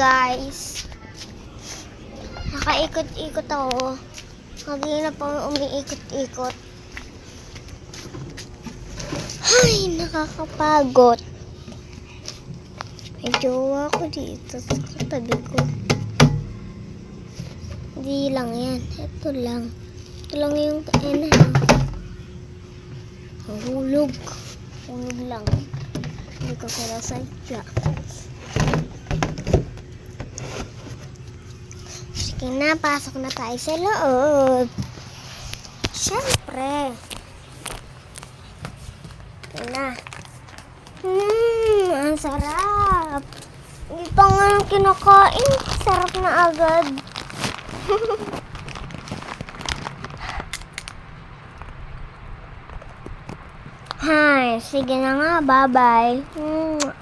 guys. Nakaikot-ikot ako. Kanina pa umiikot-ikot. Ay, nakakapagod. May jowa ko dito sa katabi ko. Hindi lang yan. Ito lang. Ito lang yung hulog. Hulog lang. Hindi ko sinasadya. Sige na, pasok na tayo sa loob. Siyempre. Ito na. Ang sarap. Hindi pa nga nang kinakain. Sarap na agad. Hay, sige na nga. Bye-bye.